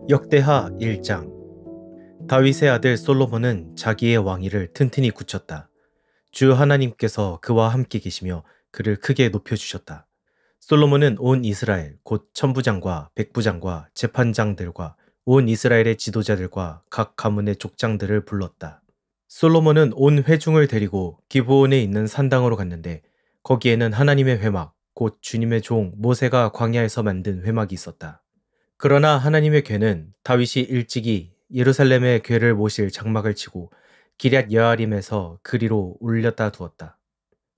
역대하 1장. 다윗의 아들 솔로몬은 자기의 왕위를 튼튼히 굳혔다. 주 하나님께서 그와 함께 계시며 그를 크게 높여주셨다. 솔로몬은 온 이스라엘 곧 천부장과 백부장과 재판장들과 온 이스라엘의 지도자들과 각 가문의 족장들을 불렀다. 솔로몬은 온 회중을 데리고 기브온에 있는 산당으로 갔는데 거기에는 하나님의 회막 곧 주님의 종 모세가 광야에서 만든 회막이 있었다. 그러나 하나님의 궤는 다윗이 일찍이 예루살렘의 궤를 모실 장막을 치고 기럇 여아림에서 그리로 올렸다 두었다.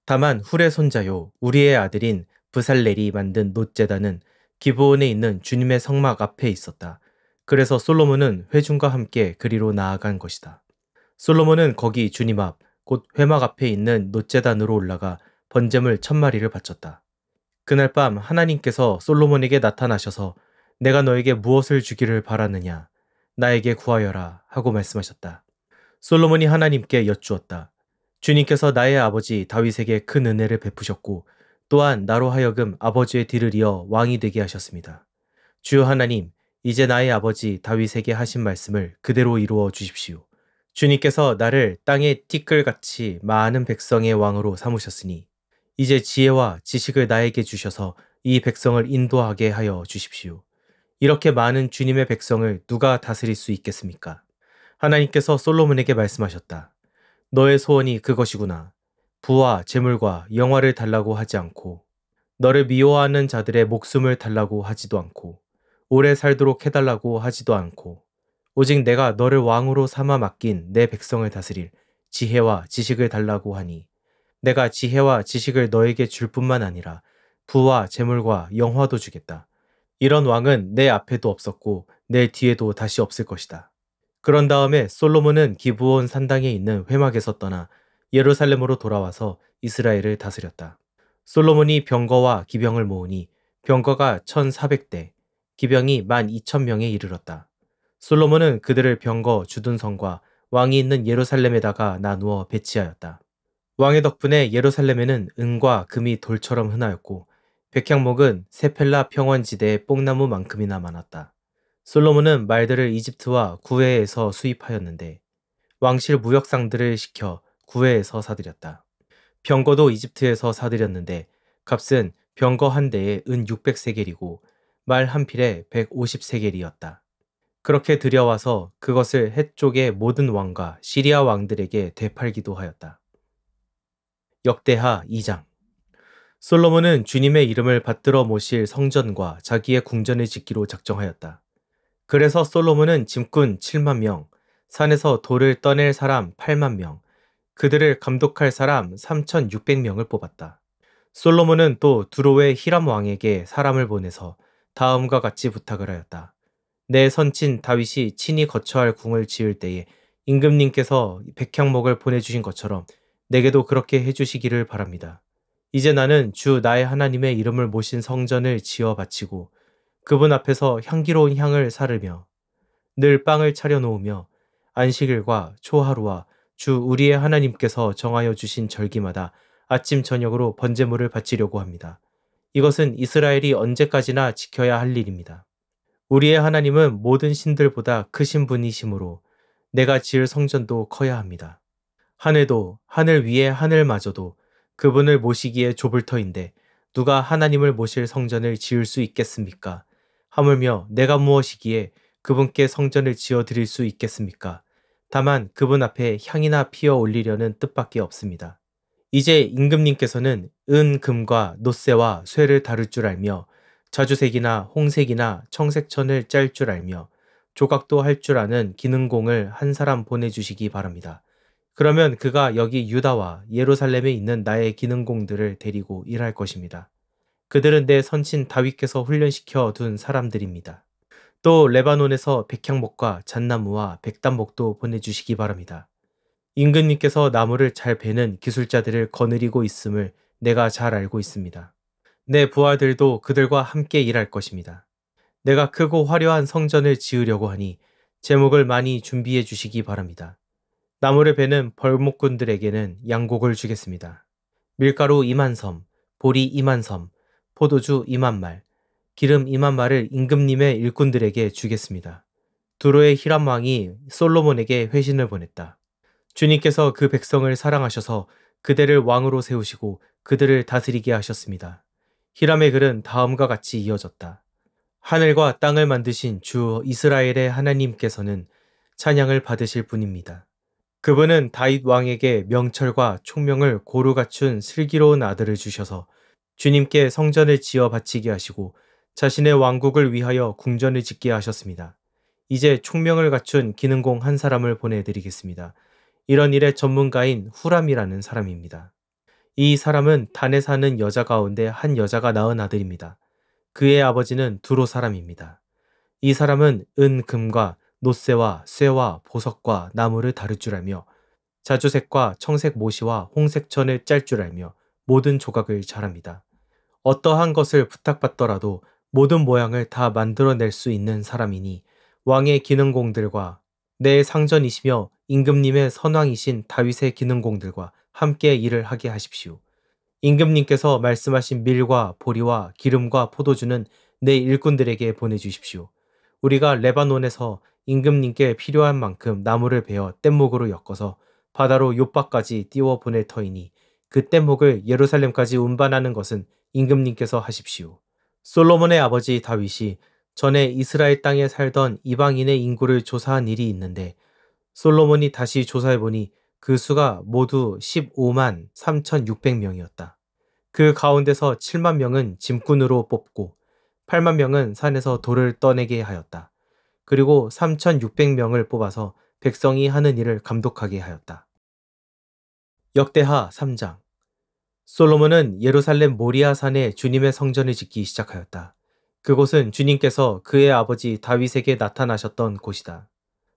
다만 훌의 손자요 우리의 아들인 브살렐이 만든 놋제단은 기브온에 있는 주님의 성막 앞에 있었다. 그래서 솔로몬은 회중과 함께 그리로 나아간 것이다. 솔로몬은 거기 주님 앞 곧 회막 앞에 있는 놋제단으로 올라가 번제물 1000마리를 바쳤다. 그날 밤 하나님께서 솔로몬에게 나타나셔서 내가 너에게 무엇을 주기를 바라느냐 나에게 구하여라 하고 말씀하셨다. 솔로몬이 하나님께 여쭈었다. 주님께서 나의 아버지 다윗에게 큰 은혜를 베푸셨고 또한 나로 하여금 아버지의 뒤를 이어 왕이 되게 하셨습니다. 주 하나님, 이제 나의 아버지 다윗에게 하신 말씀을 그대로 이루어 주십시오. 주님께서 나를 땅의 티끌같이 많은 백성의 왕으로 삼으셨으니 이제 지혜와 지식을 나에게 주셔서 이 백성을 인도하게 하여 주십시오. 이렇게 많은 주님의 백성을 누가 다스릴 수 있겠습니까? 하나님께서 솔로몬에게 말씀하셨다. 너의 소원이 그것이구나. 부와 재물과 영화를 달라고 하지 않고 너를 미워하는 자들의 목숨을 달라고 하지도 않고 오래 살도록 해달라고 하지도 않고 오직 내가 너를 왕으로 삼아 맡긴 내 백성을 다스릴 지혜와 지식을 달라고 하니 내가 지혜와 지식을 너에게 줄 뿐만 아니라 부와 재물과 영화도 주겠다. 이런 왕은 내 앞에도 없었고 내 뒤에도 다시 없을 것이다. 그런 다음에 솔로몬은 기브온 산당에 있는 회막에서 떠나 예루살렘으로 돌아와서 이스라엘을 다스렸다. 솔로몬이 병거와 기병을 모으니 병거가 1400대, 기병이 12,000명에 이르렀다. 솔로몬은 그들을 병거 주둔성과 왕이 있는 예루살렘에다가 나누어 배치하였다. 왕의 덕분에 예루살렘에는 은과 금이 돌처럼 흔하였고 백향목은 세펠라 평원지대의 뽕나무만큼이나 많았다. 솔로몬은 말들을 이집트와 구웨에서 수입하였는데 왕실 무역상들을 시켜 구웨에서 사들였다. 병거도 이집트에서 사들였는데 값은 병거 한 대에 은 600세겔이고 말 한 필에 150세겔이었다. 그렇게 들여와서 그것을 헷쪽의 모든 왕과 시리아 왕들에게 되팔기도 하였다. 역대하 2장. 솔로몬은 주님의 이름을 받들어 모실 성전과 자기의 궁전을 짓기로 작정하였다. 그래서 솔로몬은 짐꾼 7만 명, 산에서 돌을 떠낼 사람 8만 명, 그들을 감독할 사람 3,600명을 뽑았다. 솔로몬은 또 두로의 히람 왕에게 사람을 보내서 다음과 같이 부탁을 하였다. 내 선친 다윗이 친히 거처할 궁을 지을 때에 임금님께서 백향목을 보내주신 것처럼 내게도 그렇게 해주시기를 바랍니다. 이제 나는 주 나의 하나님의 이름을 모신 성전을 지어 바치고 그분 앞에서 향기로운 향을 사르며 늘 빵을 차려 놓으며 안식일과 초하루와 주 우리의 하나님께서 정하여 주신 절기마다 아침 저녁으로 번제물을 바치려고 합니다. 이것은 이스라엘이 언제까지나 지켜야 할 일입니다. 우리의 하나님은 모든 신들보다 크신 분이시므로 내가 지을 성전도 커야 합니다. 하늘도 하늘 위에 하늘마저도 그분을 모시기에 좁을 터인데 누가 하나님을 모실 성전을 지을 수 있겠습니까? 하물며 내가 무엇이기에 그분께 성전을 지어 드릴 수 있겠습니까? 다만 그분 앞에 향이나 피어 올리려는 뜻밖에 없습니다. 이제 임금님께서는 은, 금과 놋새와 쇠를 다룰 줄 알며 자주색이나 홍색이나 청색천을 짤 줄 알며 조각도 할 줄 아는 기능공을 한 사람 보내주시기 바랍니다. 그러면 그가 여기 유다와 예루살렘에 있는 나의 기능공들을 데리고 일할 것입니다. 그들은 내 선친 다윗께서 훈련시켜 둔 사람들입니다. 또 레바논에서 백향목과 잣나무와 백단목도 보내주시기 바랍니다. 임금님께서 나무를 잘 베는 기술자들을 거느리고 있음을 내가 잘 알고 있습니다. 내 부하들도 그들과 함께 일할 것입니다. 내가 크고 화려한 성전을 지으려고 하니 제목을 많이 준비해 주시기 바랍니다. 나무를 베는 벌목꾼들에게는 양곡을 주겠습니다. 밀가루 2만 섬, 보리 2만 섬, 포도주 2만 말, 기름 임한 말을 임금님의 일꾼들에게 주겠습니다. 두로의 히람 왕이 솔로몬에게 회신을 보냈다. 주님께서 그 백성을 사랑하셔서 그들을 왕으로 세우시고 그들을 다스리게 하셨습니다. 히람의 글은 다음과 같이 이어졌다. 하늘과 땅을 만드신 주 이스라엘의 하나님께서는 찬양을 받으실 분입니다. 그분은 다윗 왕에게 명철과 총명을 고루 갖춘 슬기로운 아들을 주셔서 주님께 성전을 지어 바치게 하시고 자신의 왕국을 위하여 궁전을 짓게 하셨습니다. 이제 총명을 갖춘 기능공 한 사람을 보내드리겠습니다. 이런 일의 전문가인 후람이라는 사람입니다. 이 사람은 단에 사는 여자 가운데 한 여자가 낳은 아들입니다. 그의 아버지는 두로 사람입니다. 이 사람은 은, 금과 노쇠와 쇠와 보석과 나무를 다룰 줄 알며 자주색과 청색 모시와 홍색 천을 짤 줄 알며 모든 조각을 잘합니다. 어떠한 것을 부탁받더라도 모든 모양을 다 만들어낼 수 있는 사람이니 왕의 기능공들과 내 상전이시며 임금님의 선왕이신 다윗의 기능공들과 함께 일을 하게 하십시오. 임금님께서 말씀하신 밀과 보리와 기름과 포도주는 내 일꾼들에게 보내주십시오. 우리가 레바논에서 임금님께 필요한 만큼 나무를 베어 뗏목으로 엮어서 바다로 욥바까지 띄워 보낼 터이니 그 뗏목을 예루살렘까지 운반하는 것은 임금님께서 하십시오. 솔로몬의 아버지 다윗이 전에 이스라엘 땅에 살던 이방인의 인구를 조사한 일이 있는데 솔로몬이 다시 조사해보니 그 수가 모두 15만 3,600명이었다. 그 가운데서 7만 명은 짐꾼으로 뽑고 8만 명은 산에서 돌을 떠내게 하였다. 그리고 3,600명을 뽑아서 백성이 하는 일을 감독하게 하였다. 역대하 3장. 솔로몬은 예루살렘 모리아 산에 주님의 성전을 짓기 시작하였다. 그곳은 주님께서 그의 아버지 다윗에게 나타나셨던 곳이다.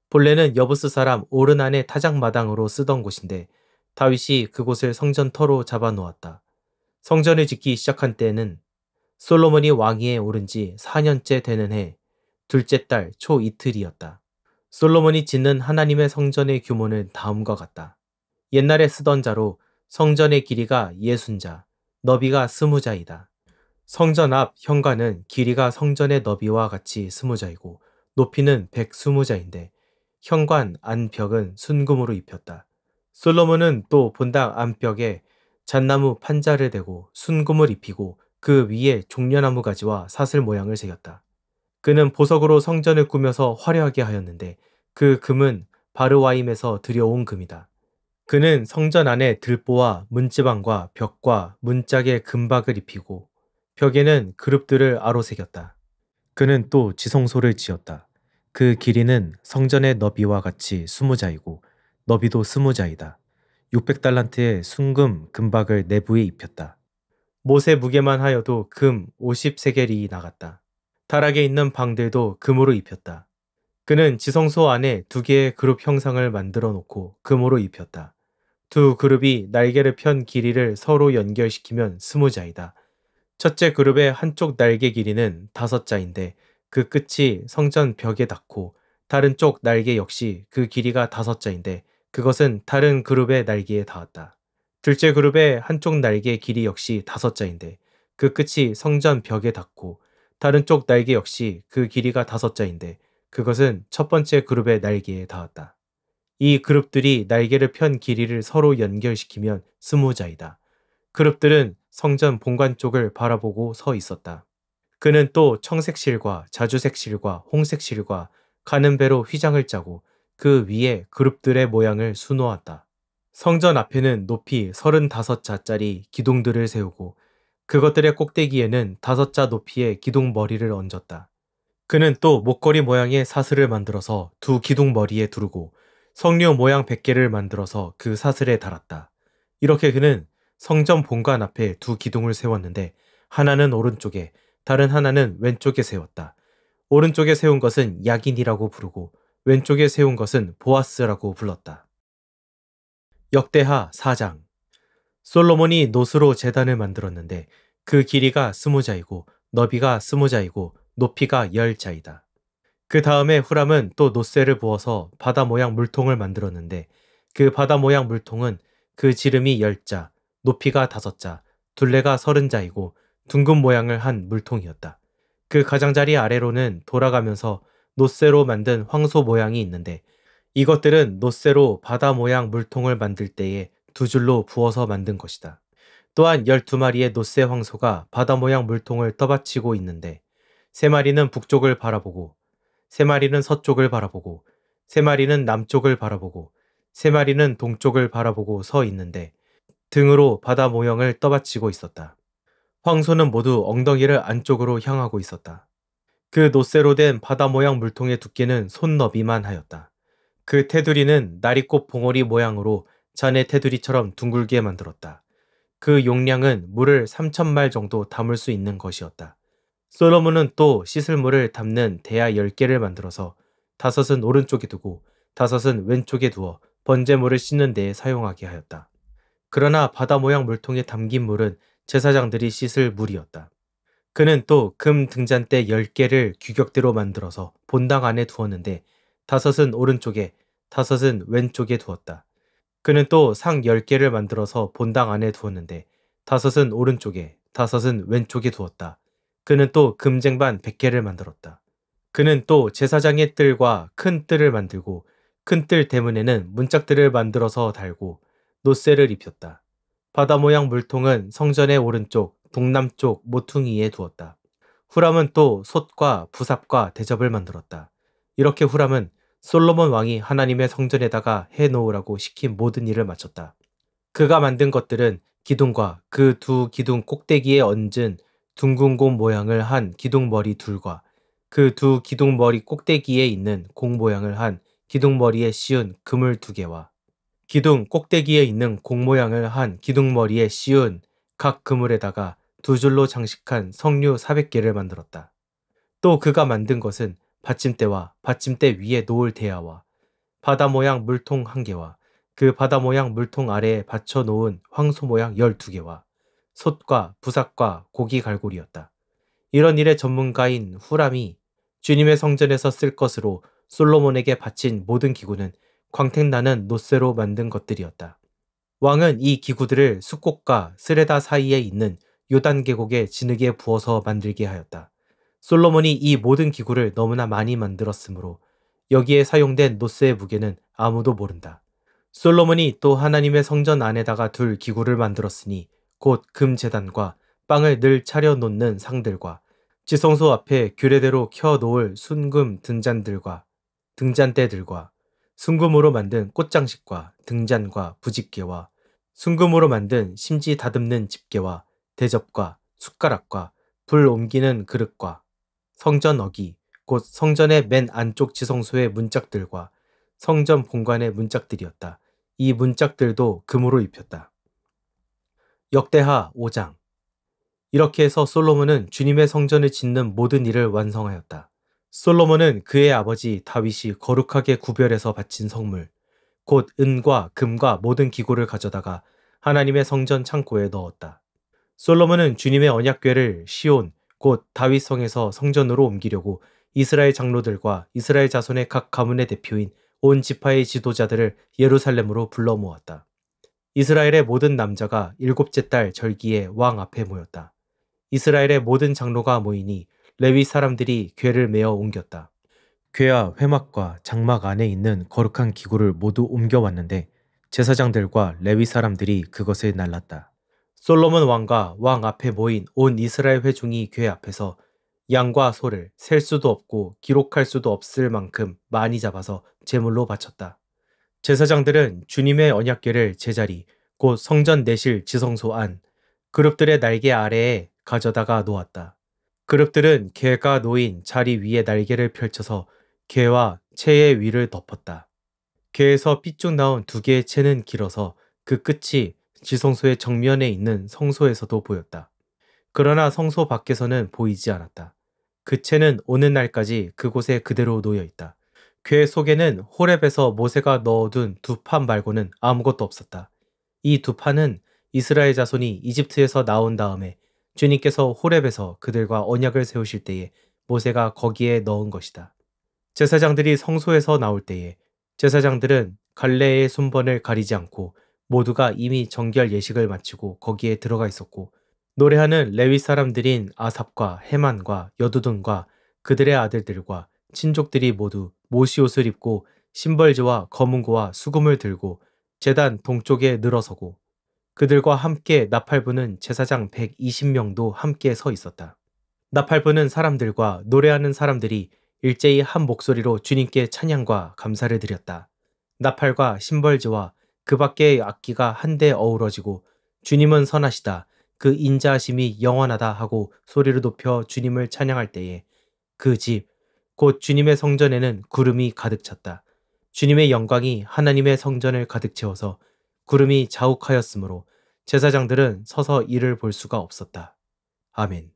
본래는 여부스 사람 오르난의 타작마당으로 쓰던 곳인데 다윗이 그곳을 성전터로 잡아놓았다. 성전을 짓기 시작한 때에는 솔로몬이 왕위에 오른 지 4년째 되는 해 둘째 달 초 이틀이었다. 솔로몬이 짓는 하나님의 성전의 규모는 다음과 같다. 옛날에 쓰던 자로 성전의 길이가 60자, 너비가 20자이다. 성전 앞 현관은 길이가 성전의 너비와 같이 20자이고 높이는 120자인데 현관 안벽은 순금으로 입혔다. 솔로몬은 또 본당 안벽에 잣나무 판자를 대고 순금을 입히고 그 위에 종려나무 가지와 사슬 모양을 새겼다. 그는 보석으로 성전을 꾸며서 화려하게 하였는데 그 금은 바르와임에서 들여온 금이다. 그는 성전 안에 들보와 문지방과 벽과 문짝에 금박을 입히고 벽에는 그룹들을 아로 새겼다. 그는 또 지성소를 지었다. 그 길이는 성전의 너비와 같이 20자이고 너비도 20자이다. 600달란트의 순금 금박을 내부에 입혔다. 못의 무게만 하여도 금 50세겔이 나갔다. 다락에 있는 방들도 금으로 입혔다. 그는 지성소 안에 2개의 그룹 형상을 만들어 놓고 금으로 입혔다. 2 그룹이 날개를 편 길이를 서로 연결시키면 20자이다. 첫째 그룹의 한쪽 날개 길이는 5자인데 그 끝이 성전 벽에 닿고 다른 쪽 날개 역시 그 길이가 5자인데 그것은 다른 그룹의 날개에 닿았다. 둘째 그룹의 한쪽 날개 길이 역시 5자인데 그 끝이 성전 벽에 닿고 다른 쪽 날개 역시 그 길이가 5자인데 그것은 첫 번째 그룹의 날개에 닿았다. 이 그룹들이 날개를 편 길이를 서로 연결시키면 20자이다. 그룹들은 성전 본관 쪽을 바라보고 서 있었다. 그는 또 청색 실과 자주색 실과 홍색 실과 가는 배로 휘장을 짜고 그 위에 그룹들의 모양을 수놓았다. 성전 앞에는 높이 35자짜리 기둥들을 세우고 그것들의 꼭대기에는 5자 높이의 기둥 머리를 얹었다. 그는 또 목걸이 모양의 사슬을 만들어서 2 기둥 머리에 두르고 성류 모양 100개를 만들어서 그 사슬에 달았다. 이렇게 그는 성전 본관 앞에 2 기둥을 세웠는데 하나는 오른쪽에 다른 하나는 왼쪽에 세웠다. 오른쪽에 세운 것은 야긴이라고 부르고 왼쪽에 세운 것은 보아스라고 불렀다. 역대하 4장. 솔로몬이 노스로 제단을 만들었는데 그 길이가 20자이고 너비가 20자이고 높이가 10자이다. 그 다음에 후람은 또 노쇠를 부어서 바다 모양 물통을 만들었는데 그 바다 모양 물통은 그 지름이 10자, 높이가 5자, 둘레가 30자이고 둥근 모양을 한 물통이었다. 그 가장자리 아래로는 돌아가면서 놋쇠로 만든 황소 모양이 있는데 이것들은 놋쇠로 바다 모양 물통을 만들 때에 두 줄로 부어서 만든 것이다. 또한 12마리의 놋쇠 황소가 바다 모양 물통을 떠받치고 있는데 세 마리는 북쪽을 바라보고 세 마리는 서쪽을 바라보고 세 마리는 남쪽을 바라보고 세 마리는 동쪽을 바라보고 서 있는데 등으로 바다 모형을 떠받치고 있었다. 황소는 모두 엉덩이를 안쪽으로 향하고 있었다. 그 놋쇠로 된 바다 모양 물통의 두께는 손 너비만 하였다. 그 테두리는 나리꽃 봉오리 모양으로 자네 테두리처럼 둥글게 만들었다. 그 용량은 물을 3,000말 정도 담을 수 있는 것이었다. 솔로몬은 또 씻을 물을 담는 대야 10개를 만들어서 5은 오른쪽에 두고 5은 왼쪽에 두어 번제물을 씻는 데에 사용하게 하였다. 그러나 바다 모양 물통에 담긴 물은 제사장들이 씻을 물이었다. 그는 또 금 등잔대 10개를 규격대로 만들어서 본당 안에 두었는데 5은 오른쪽에 5은 왼쪽에 두었다. 그는 또 상 10개를 만들어서 본당 안에 두었는데 5은 오른쪽에 5은 왼쪽에 두었다. 그는 또 금쟁반 100개를 만들었다. 그는 또 제사장의 뜰과 큰 뜰을 만들고 큰 뜰 대문에는 문짝들을 만들어서 달고 놋쇠를 입혔다. 바다 모양 물통은 성전의 오른쪽 동남쪽 모퉁이에 두었다. 후람은 또 솥과 부삽과 대접을 만들었다. 이렇게 후람은 솔로몬 왕이 하나님의 성전에다가 해놓으라고 시킨 모든 일을 마쳤다. 그가 만든 것들은 기둥과 그 두 기둥 꼭대기에 얹은 둥근 곰 모양을 한 기둥머리 둘과 그 두 기둥머리 꼭대기에 있는 공 모양을 한 기둥머리에 씌운 그물 2개와 기둥 꼭대기에 있는 공 모양을 한 기둥머리에 씌운 각 그물에다가 두 줄로 장식한 석류 400개를 만들었다. 또 그가 만든 것은 받침대와 받침대 위에 놓을 대야와 바다 모양 물통 1개와 그 바다 모양 물통 아래에 받쳐 놓은 황소 모양 12개와 솥과 부삭과 고기 갈고리였다. 이런 일의 전문가인 후람이 주님의 성전에서 쓸 것으로 솔로몬에게 바친 모든 기구는 광택나는 놋쇠로 만든 것들이었다. 왕은 이 기구들을 숫꽃과 스레다 사이에 있는 요단 계곡에 진흙에 부어서 만들게 하였다. 솔로몬이 이 모든 기구를 너무나 많이 만들었으므로 여기에 사용된 놋쇠의 무게는 아무도 모른다. 솔로몬이 또 하나님의 성전 안에다가 둘 기구를 만들었으니 곧 금제단과 빵을 늘 차려 놓는 상들과 지성소 앞에 규례대로 켜 놓을 순금 등잔대들과 순금으로 만든 꽃장식과 등잔과 부집개와 순금으로 만든 심지 다듬는 집게와 대접과 숟가락과 불 옮기는 그릇과 성전 어기 곧 성전의 맨 안쪽 지성소의 문짝들과 성전 본관의 문짝들이었다. 이 문짝들도 금으로 입혔다. 역대하 5장. 이렇게 해서 솔로몬은 주님의 성전을 짓는 모든 일을 완성하였다. 솔로몬은 그의 아버지 다윗이 거룩하게 구별해서 바친 성물, 곧 은과 금과 모든 기구를 가져다가 하나님의 성전 창고에 넣었다. 솔로몬은 주님의 언약궤를 시온, 곧 다윗성에서 성전으로 옮기려고 이스라엘 장로들과 이스라엘 자손의 각 가문의 대표인 온 지파의 지도자들을 예루살렘으로 불러 모았다. 이스라엘의 모든 남자가 7째 달 절기에 왕 앞에 모였다. 이스라엘의 모든 장로가 모이니 레위 사람들이 궤를 메어 옮겼다. 궤와 회막과 장막 안에 있는 거룩한 기구를 모두 옮겨왔는데 제사장들과 레위 사람들이 그것을 날랐다. 솔로몬 왕과 왕 앞에 모인 온 이스라엘 회중이 궤 앞에서 양과 소를 셀 수도 없고 기록할 수도 없을 만큼 많이 잡아서 제물로 바쳤다. 제사장들은 주님의 언약궤를 제자리 곧 성전 내실 지성소 안 그룹들의 날개 아래에 가져다가 놓았다. 그룹들은 궤가 놓인 자리 위에 날개를 펼쳐서 궤와 채의 위를 덮었다. 궤에서 삐쭉 나온 2개의 채는 길어서 그 끝이 지성소의 정면에 있는 성소에서도 보였다. 그러나 성소 밖에서는 보이지 않았다. 그 채는 오는 날까지 그곳에 그대로 놓여 있다. 궤 속에는 호렙에서 모세가 넣어둔 2판 말고는 아무것도 없었다. 이 2판은 이스라엘 자손이 이집트에서 나온 다음에 주님께서 호렙에서 그들과 언약을 세우실 때에 모세가 거기에 넣은 것이다. 제사장들이 성소에서 나올 때에 제사장들은 갈래의 손번을 가리지 않고 모두가 이미 정결 예식을 마치고 거기에 들어가 있었고 노래하는 레위 사람들인 아삽과 헤만과 여두둔과 그들의 아들들과 친족들이 모두 모시옷을 입고 심벌지와 검은고와 수금을 들고 제단 동쪽에 늘어서고 그들과 함께 나팔부는 제사장 120명도 함께 서 있었다. 나팔부는 사람들과 노래하는 사람들이 일제히 한 목소리로 주님께 찬양과 감사를 드렸다. 나팔과 심벌지와 그 밖의 악기가 한데 어우러지고 주님은 선하시다. 그 인자하심이 영원하다 하고 소리를 높여 주님을 찬양할 때에 그 집, 곧 주님의 성전에는 구름이 가득 찼다. 주님의 영광이 하나님의 성전을 가득 채워서 구름이 자욱하였으므로 제사장들은 서서 이를 볼 수가 없었다. 아멘.